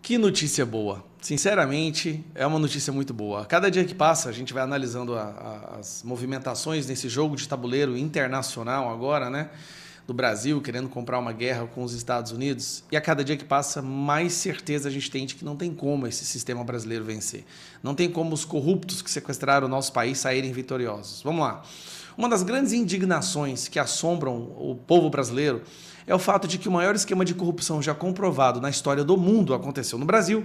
Que notícia boa. Sinceramente, é uma notícia muito boa. A cada dia que passa, a gente vai analisando as movimentações nesse jogo de tabuleiro internacional agora, né? Do Brasil, querendo comprar uma guerra com os Estados Unidos. E a cada dia que passa, mais certeza a gente tem de que não tem como esse sistema brasileiro vencer. Não tem como os corruptos que sequestraram o nosso país saírem vitoriosos. Vamos lá. Uma das grandes indignações que assombram o povo brasileiro é o fato de que o maior esquema de corrupção já comprovado na história do mundo aconteceu no Brasil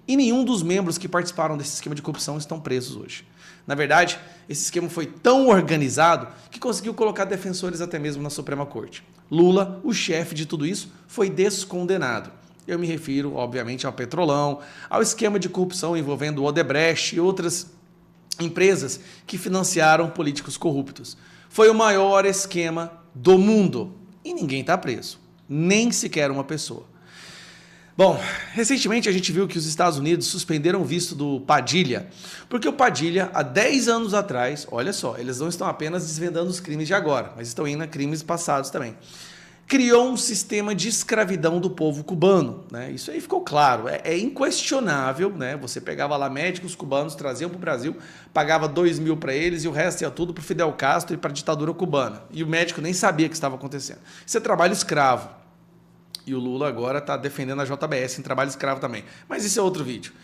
e nenhum dos membros que participaram desse esquema de corrupção estão presos hoje. Na verdade, esse esquema foi tão organizado que conseguiu colocar defensores até mesmo na Suprema Corte. Lula, o chefe de tudo isso, foi descondenado. Eu me refiro, obviamente, ao Petrolão, ao esquema de corrupção envolvendo o Odebrecht e outras empresas que financiaram políticos corruptos. Foi o maior esquema do mundo. E ninguém está preso, nem sequer uma pessoa. Bom, recentemente a gente viu que os Estados Unidos suspenderam o visto do Padilha, porque o Padilha, há 10 anos atrás, olha só, eles não estão apenas desvendando os crimes de agora, mas estão indo a crimes passados também, criou um sistema de escravidão do povo cubano, né? Isso aí ficou claro, é inquestionável, né? Você pegava lá médicos cubanos, traziam para o Brasil, pagava 2 mil para eles e o resto ia tudo para o Fidel Castro e para a ditadura cubana. E o médico nem sabia o que estava acontecendo. Isso é trabalho escravo. E o Lula agora está defendendo a JBS em trabalho escravo também. Mas isso é outro vídeo.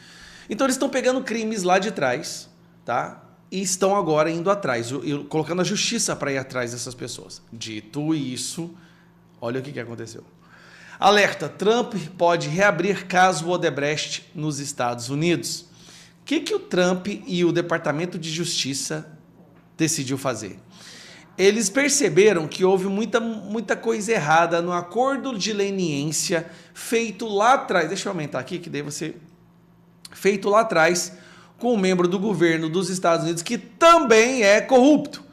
Então eles estão pegando crimes lá de trás, tá? E estão agora indo atrás, colocando a justiça para ir atrás dessas pessoas. Dito isso, olha o que aconteceu. Alerta, Trump pode reabrir caso Odebrecht nos Estados Unidos. O que o Trump e o Departamento de Justiça decidiu fazer? Eles perceberam que houve muita coisa errada no acordo de leniência feito lá atrás. Deixa eu aumentar aqui, que daí você... Feito lá atrás com um membro do governo dos Estados Unidos que também é corrupto.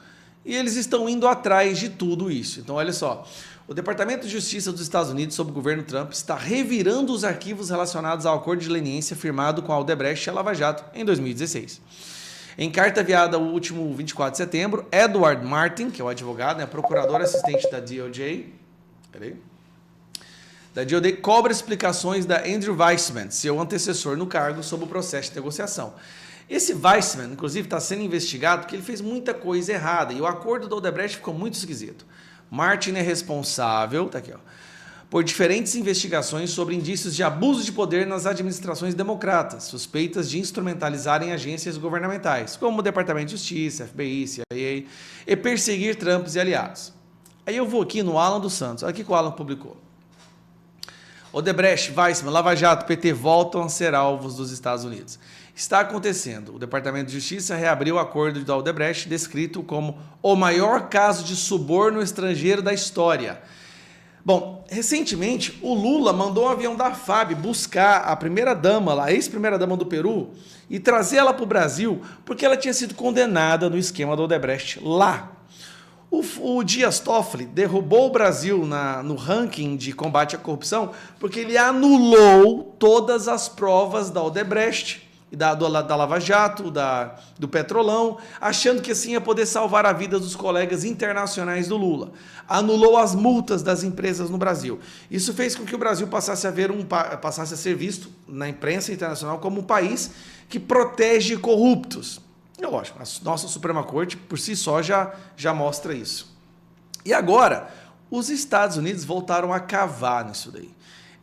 E eles estão indo atrás de tudo isso. Então, olha só. O Departamento de Justiça dos Estados Unidos, sob o governo Trump, está revirando os arquivos relacionados ao acordo de leniência firmado com a Odebrecht e a Lava Jato em 2016. Em carta enviada o último 24 de setembro, Edward Martin, que é o advogado, né, procurador assistente da DOJ, cobra explicações da Andrew Weissmann, seu antecessor no cargo, sobre o processo de negociação. Esse Weissmann, inclusive, está sendo investigado porque ele fez muita coisa errada e o acordo da Odebrecht ficou muito esquisito. Martin é responsável, tá aqui, ó, por diferentes investigações sobre indícios de abuso de poder nas administrações democratas, suspeitas de instrumentalizarem agências governamentais, como o Departamento de Justiça, FBI, CIA, e perseguir Trump e aliados. Aí eu vou aqui no Alan dos Santos, olha o que o Alan publicou. Odebrecht, Weissmann, Lava Jato, PT voltam a ser alvos dos Estados Unidos. Está acontecendo. O Departamento de Justiça reabriu o acordo da Odebrecht, descrito como o maior caso de suborno estrangeiro da história. Bom, recentemente o Lula mandou um avião da FAB buscar a primeira-dama, a ex-primeira-dama do Peru, e trazer ela para o Brasil porque ela tinha sido condenada no esquema da Odebrecht lá. O Dias Toffoli derrubou o Brasil no ranking de combate à corrupção porque ele anulou todas as provas da Odebrecht, da Lava Jato, do Petrolão, achando que assim ia poder salvar a vida dos colegas internacionais do Lula. Anulou as multas das empresas no Brasil. Isso fez com que o Brasil passasse a ser visto na imprensa internacional como um país que protege corruptos. É lógico, a nossa Suprema Corte, por si só, já mostra isso. E agora, os Estados Unidos voltaram a cavar nisso daí.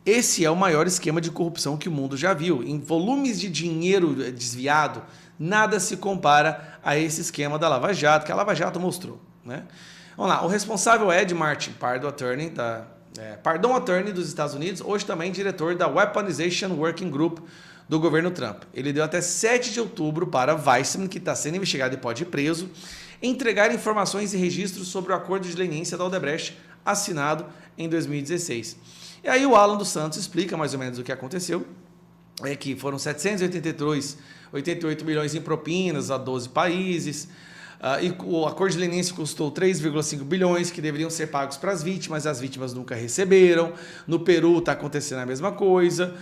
Esse é o maior esquema de corrupção que o mundo já viu. Em volumes de dinheiro desviado, nada se compara a esse esquema da Lava Jato, que a Lava Jato mostrou, né? Vamos lá, o responsável é Ed Martin, Pardon Attorney dos Estados Unidos, hoje também diretor da Weaponization Working Group do governo Trump. Ele deu até 7 de outubro para Weissmann, que está sendo investigado e pode ir preso, entregar informações e registros sobre o acordo de leniência da Odebrecht assinado em 2016. E aí o Alan dos Santos explica mais ou menos o que aconteceu, é que foram 788 milhões em propinas a 12 países, e o acordo de leniência custou 3,5 bilhões que deveriam ser pagos para as vítimas nunca receberam. No Peru está acontecendo a mesma coisa.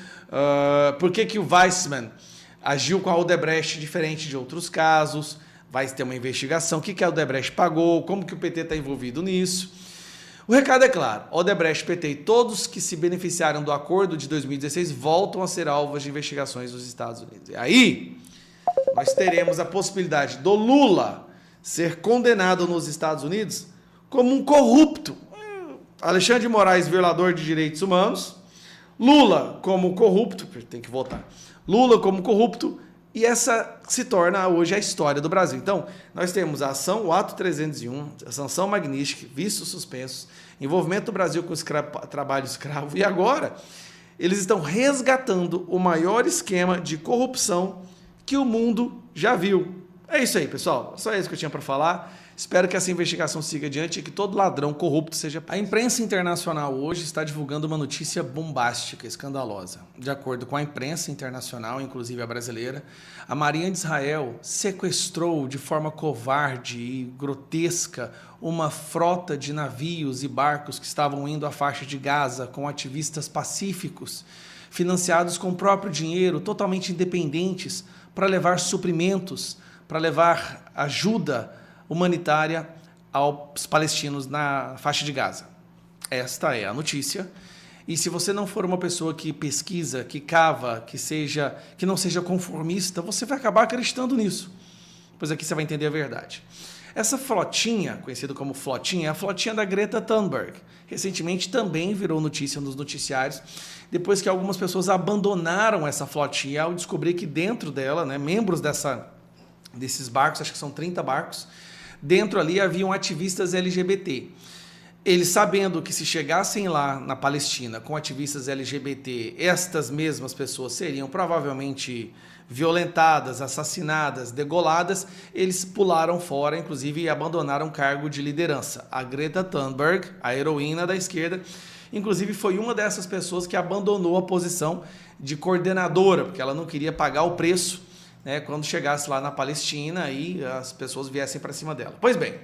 Por que o Weissmann agiu com a Odebrecht diferente de outros casos? Vai ter uma investigação. O que a Odebrecht pagou? Como que o PT está envolvido nisso? O recado é claro, Odebrecht, PT e todos que se beneficiaram do acordo de 2016 voltam a ser alvos de investigações dos Estados Unidos. E aí, nós teremos a possibilidade do Lula ser condenado nos Estados Unidos como um corrupto. Alexandre de Moraes, violador de direitos humanos, Lula como corrupto, tem que votar, Lula como corrupto, e essa se torna hoje a história do Brasil. Então, nós temos a ação, o ato 301, a sanção magnífica, vistos suspensos, envolvimento do Brasil com trabalho escravo, e agora eles estão resgatando o maior esquema de corrupção que o mundo já viu. É isso aí, pessoal. Só isso que eu tinha para falar. Espero que essa investigação siga adiante e que todo ladrão corrupto seja... A imprensa internacional hoje está divulgando uma notícia bombástica, escandalosa. De acordo com a imprensa internacional, inclusive a brasileira, a Marinha de Israel sequestrou de forma covarde e grotesca uma frota de navios e barcos que estavam indo à faixa de Gaza com ativistas pacíficos, financiados com o próprio dinheiro, totalmente independentes, para levar suprimentos, para levar ajuda humanitária aos palestinos na faixa de Gaza. Esta é a notícia. E se você não for uma pessoa que pesquisa, que cava, que não seja conformista, você vai acabar acreditando nisso. Pois aqui você vai entender a verdade. Essa flotinha, conhecida como flotinha, é a flotinha da Greta Thunberg. Recentemente também virou notícia nos noticiários, depois que algumas pessoas abandonaram essa flotinha ao descobrir que dentro dela, né, membros desses barcos, acho que são 30 barcos, dentro ali haviam ativistas LGBT. Eles, sabendo que se chegassem lá na Palestina com ativistas LGBT, estas mesmas pessoas seriam provavelmente violentadas, assassinadas, degoladas, eles pularam fora, inclusive, e abandonaram o cargo de liderança. A Greta Thunberg, a heroína da esquerda, inclusive foi uma dessas pessoas que abandonou a posição de coordenadora, porque ela não queria pagar o preço, né, quando chegasse lá na Palestina e as pessoas viessem para cima dela. Pois bem,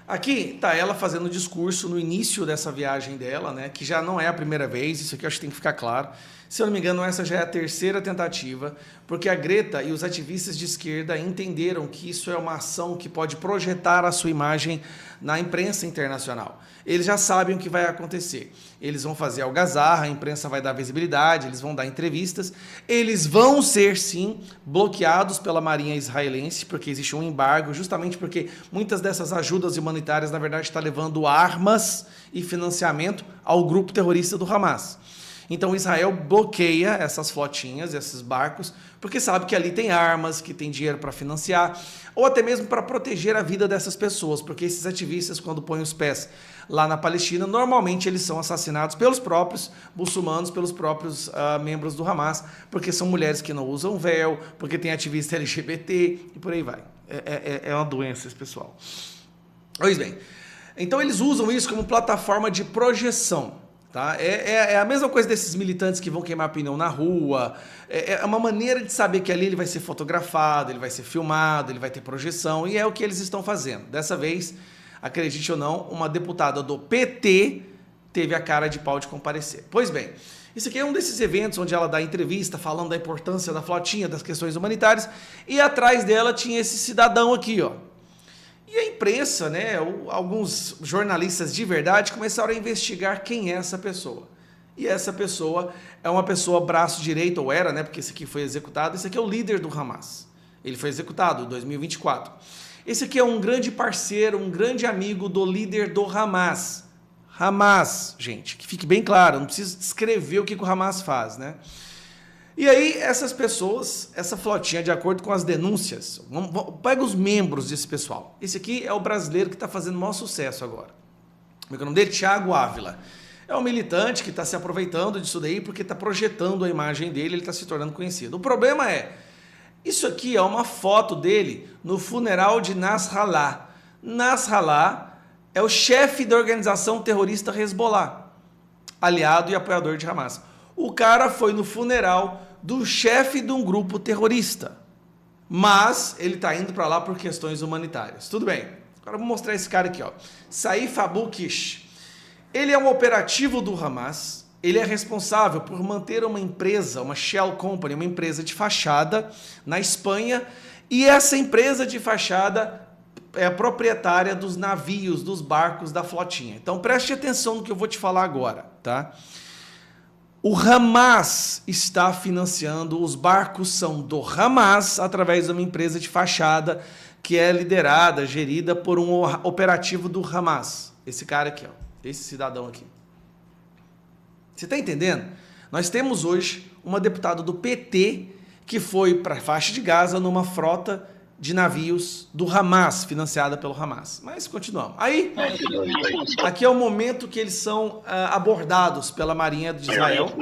aqui está ela fazendo o discurso no início dessa viagem dela, né, que já não é a primeira vez, isso aqui eu acho que tem que ficar claro. Se eu não me engano, essa já é a terceira tentativa, porque a Greta e os ativistas de esquerda entenderam que isso é uma ação que pode projetar a sua imagem na imprensa internacional. Eles já sabem o que vai acontecer. Eles vão fazer algazarra, a imprensa vai dar visibilidade, eles vão dar entrevistas, eles vão ser, sim, bloqueados pela Marinha israelense, porque existe um embargo, justamente porque muitas dessas ajudas humanitárias, na verdade, estão levando armas e financiamento ao grupo terrorista do Hamas. Então Israel bloqueia essas flotinhas, esses barcos, porque sabe que ali tem armas, que tem dinheiro para financiar, ou até mesmo para proteger a vida dessas pessoas, porque esses ativistas, quando põem os pés lá na Palestina, normalmente eles são assassinados pelos próprios muçulmanos, pelos próprios membros do Hamas, porque são mulheres que não usam véu, porque tem ativista LGBT e por aí vai. É uma doença esse pessoal. Pois bem, então eles usam isso como plataforma de projeção. Tá? É a mesma coisa desses militantes que vão queimar pneu na rua, é uma maneira de saber que ali ele vai ser fotografado, ele vai ser filmado, ele vai ter projeção, e é o que eles estão fazendo. Dessa vez, acredite ou não, uma deputada do PT teve a cara de pau de comparecer. Pois bem, isso aqui é um desses eventos onde ela dá entrevista falando da importância da flotinha, das questões humanitárias, e atrás dela tinha esse cidadão aqui, ó. E a imprensa, né, alguns jornalistas de verdade começaram a investigar quem é essa pessoa. E essa pessoa é uma pessoa braço direito, ou era, né, porque esse aqui foi executado, esse aqui é o líder do Hamas. Ele foi executado em 2024. Esse aqui é um grande parceiro, um grande amigo do líder do Hamas. Hamas, gente, que fique bem claro, não preciso descrever o que o Hamas faz, né? E aí, essas pessoas, essa flotinha, de acordo com as denúncias, pega os membros desse pessoal. Esse aqui é o brasileiro que está fazendo o maior sucesso agora. O nome dele é Thiago Ávila. É um militante que está se aproveitando disso daí porque está projetando a imagem dele, ele está se tornando conhecido. O problema é, isso aqui é uma foto dele no funeral de Nasrallah. Nasrallah é o chefe da organização terrorista Hezbollah, aliado e apoiador de Hamas. O cara foi no funeral do chefe de um grupo terrorista, mas ele está indo para lá por questões humanitárias. Tudo bem, agora eu vou mostrar esse cara aqui, ó. Saif Abu Kish. Ele é um operativo do Hamas, ele é responsável por manter uma empresa, uma shell company, uma empresa de fachada na Espanha, e essa empresa de fachada é a proprietária dos navios, dos barcos da flotinha. Então preste atenção no que eu vou te falar agora, tá? O Hamas está financiando, os barcos são do Hamas através de uma empresa de fachada que é liderada, gerida por um operativo do Hamas. Esse cara aqui, ó, esse cidadão aqui. Você está entendendo? Nós temos hoje uma deputada do PT que foi para a faixa de Gaza numa frota de navios do Hamas, financiada pelo Hamas. Mas continuamos. Aí, aqui é o momento que eles são abordados pela Marinha de Israel.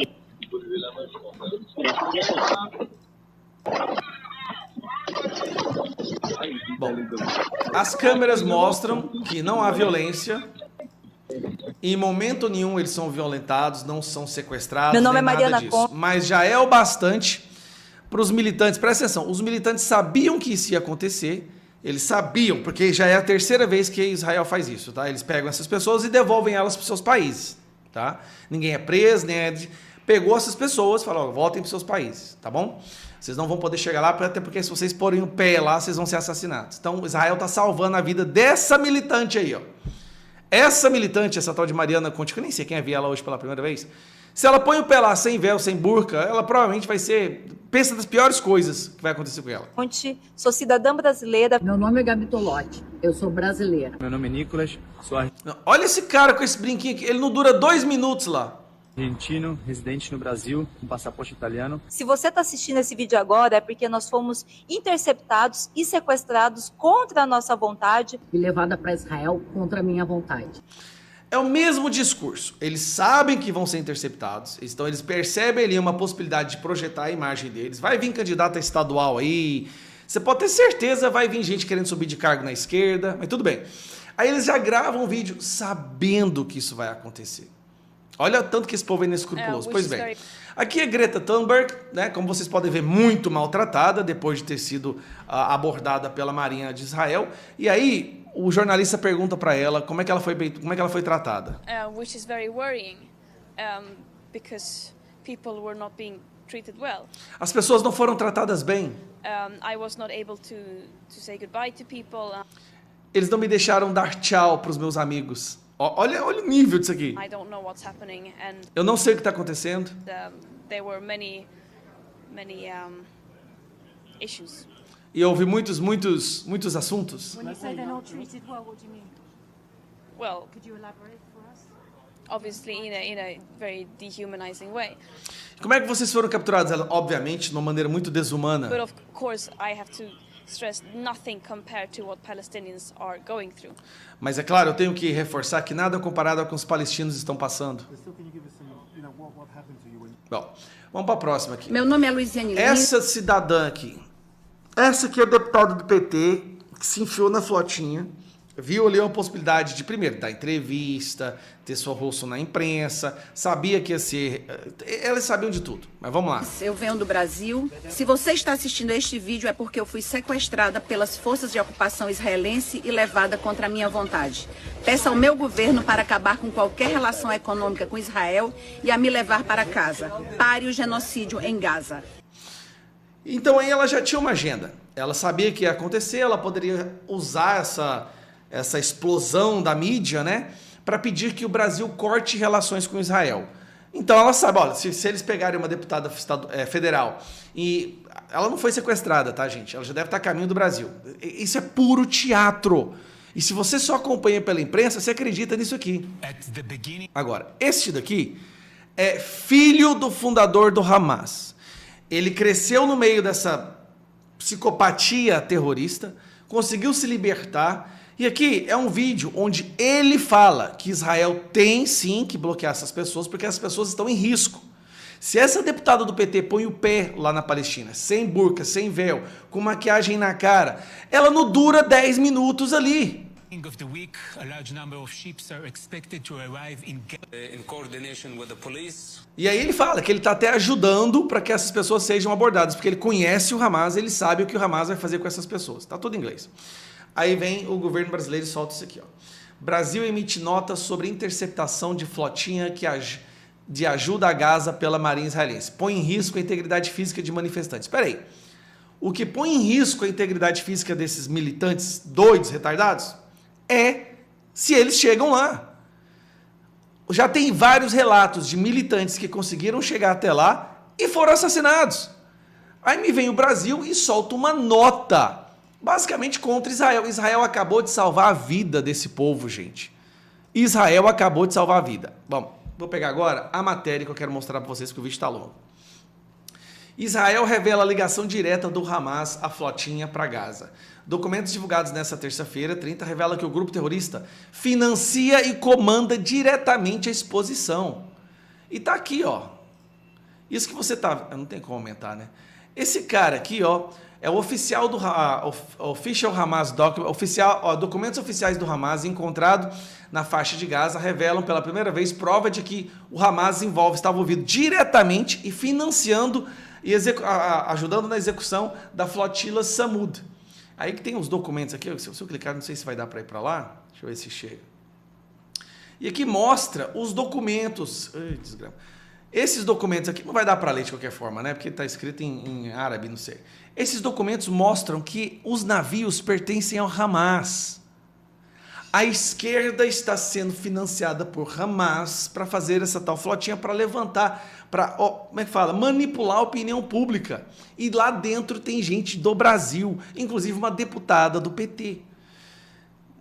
Bom, as câmeras mostram que não há violência. Em momento nenhum eles são violentados, não são sequestrados. Meu nome é Mariana disso. Mas já é o bastante para os militantes. Presta atenção, os militantes sabiam que isso ia acontecer. Eles sabiam, porque já é a terceira vez que Israel faz isso, tá? Eles pegam essas pessoas e devolvem elas para os seus países, tá? Ninguém é preso, nem é... Pegou essas pessoas e falou, voltem para os seus países, tá bom? Vocês não vão poder chegar lá, até porque se vocês porem o pé lá, vocês vão ser assassinados. Então, Israel está salvando a vida dessa militante aí, ó. Essa militante, essa tal de Mariana Conte, que eu nem sei quem é, vi ela hoje pela primeira vez, se ela põe o pé lá sem véu, sem burca, ela provavelmente vai ser... Pensa das piores coisas que vai acontecer com ela. Sou cidadã brasileira. Meu nome é Gabi Tolotti, eu sou brasileira. Meu nome é Nicolas, sou Olha esse cara com esse brinquinho aqui, ele não dura 2 minutos lá. argentino, residente no Brasil, com passaporte italiano. Se você está assistindo esse vídeo agora, é porque nós fomos interceptados e sequestrados contra a nossa vontade. E levada para Israel contra a minha vontade. É o mesmo discurso. Eles sabem que vão ser interceptados, então eles percebem ali uma possibilidade de projetar a imagem deles. Vai vir candidato a estadual aí, você pode ter certeza, vai vir gente querendo subir de cargo na esquerda, mas tudo bem. Aí eles já gravam um vídeo sabendo que isso vai acontecer. Olha tanto que esse povo é inescrupuloso. Pois bem, aqui é Greta Thunberg, né, como vocês podem ver, muito maltratada depois de ter sido abordada pela Marinha de Israel. E aí o jornalista pergunta para ela como é que ela foi tratada. Which is very worrying, because people were not being treated well. As pessoas não foram tratadas bem. I was not able to say goodbye to people. Eles não me deixaram dar tchau para os meus amigos. Olha o nível disso aqui. Eu não sei o que está acontecendo. There were many issues. E houve muitos assuntos. When you say they're not treated well, what do you mean? Well, could you elaborate for us? Obviously in a very dehumanizing way. Como é que vocês foram capturados? Obviamente, de uma maneira muito desumana. But of course, I have to stress nothing compared to what Palestinians are going through. Mas é claro, eu tenho que reforçar que nada comparado ao que os palestinos estão passando. Bom, vamos para a próxima aqui. Meu nome é Luiziane Lins. Essa cidadã aqui. Essa aqui é deputada do PT, que se enfiou na flotinha. Viu ali uma possibilidade de, primeiro, dar entrevista, ter seu rosto na imprensa, sabia que ia ser... Elas sabiam de tudo, mas vamos lá. Eu venho do Brasil. Se você está assistindo a este vídeo é porque eu fui sequestrada pelas forças de ocupação israelense e levada contra a minha vontade. Peça ao meu governo para acabar com qualquer relação econômica com Israel e a me levar para casa. Pare o genocídio em Gaza. Então aí ela já tinha uma agenda. Ela sabia que ia acontecer, ela poderia usar essa explosão da mídia, né, para pedir que o Brasil corte relações com Israel. Então ela sabe, olha, se eles pegarem uma deputada federal e ela não foi sequestrada, tá, gente? Ela já deve estar a caminho do Brasil. Isso é puro teatro. E se você só acompanha pela imprensa, você acredita nisso aqui. Agora, este daqui é filho do fundador do Hamas. Ele cresceu no meio dessa psicopatia terrorista, conseguiu se libertar. E aqui é um vídeo onde ele fala que Israel tem sim que bloquear essas pessoas porque as pessoas estão em risco. Se essa deputada do PT põe o pé lá na Palestina, sem burca, sem véu, com maquiagem na cara, ela não dura 10 minutos ali. E aí ele fala que ele está até ajudando para que essas pessoas sejam abordadas, porque ele conhece o Hamas, ele sabe o que o Hamas vai fazer com essas pessoas. Está tudo em inglês. Aí vem o governo brasileiro e solta isso aqui, ó. Brasil emite nota sobre interceptação de flotinha de ajuda a Gaza pela Marinha Israelense. Põe em risco a integridade física de manifestantes. Espera aí. o que põe em risco a integridade física desses militantes doidos, retardados, é se eles chegam lá. Já tem vários relatos de militantes que conseguiram chegar até lá e foram assassinados. Aí me vem o Brasil e solta uma nota, basicamente contra Israel. Israel acabou de salvar a vida desse povo, gente. Israel acabou de salvar a vida. Bom, vou pegar agora a matéria que eu quero mostrar para vocês, porque o vídeo está longo. Israel revela a ligação direta do Hamas à flotinha para Gaza. Documentos divulgados nesta terça-feira, 30, revela que o grupo terrorista financia e comanda diretamente a exposição. E tá aqui, ó. Isso que você tá... Não tem como aumentar, né? Esse cara aqui, ó, é o oficial do Official Hamas Document, documentos oficiais do Hamas encontrados na faixa de Gaza revelam pela primeira vez prova de que o Hamas estava envolvido diretamente e financiando e ajudando na execução da flotila Samud. Aí que tem os documentos aqui, se eu clicar, não sei se vai dar para ir para lá, deixa eu ver se chega. E aqui mostra os documentos. Ai, desgrama. Esses documentos aqui não vai dar para ler de qualquer forma, né? Porque está escrito em árabe, não sei. Esses documentos mostram que os navios pertencem ao Hamas. A esquerda está sendo financiada por Hamas para fazer essa tal flotinha, para levantar, para, como é que fala? Manipular a opinião pública. E lá dentro tem gente do Brasil, inclusive uma deputada do PT.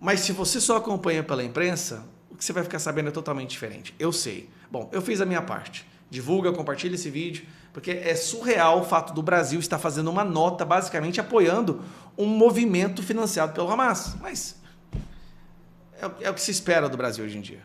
Mas se você só acompanha pela imprensa, o que você vai ficar sabendo é totalmente diferente. Eu sei. Bom, eu fiz a minha parte. Divulga, compartilha esse vídeo, porque é surreal o fato do Brasil estar fazendo uma nota, basicamente apoiando um movimento financiado pelo Hamas. Mas é o que se espera do Brasil hoje em dia.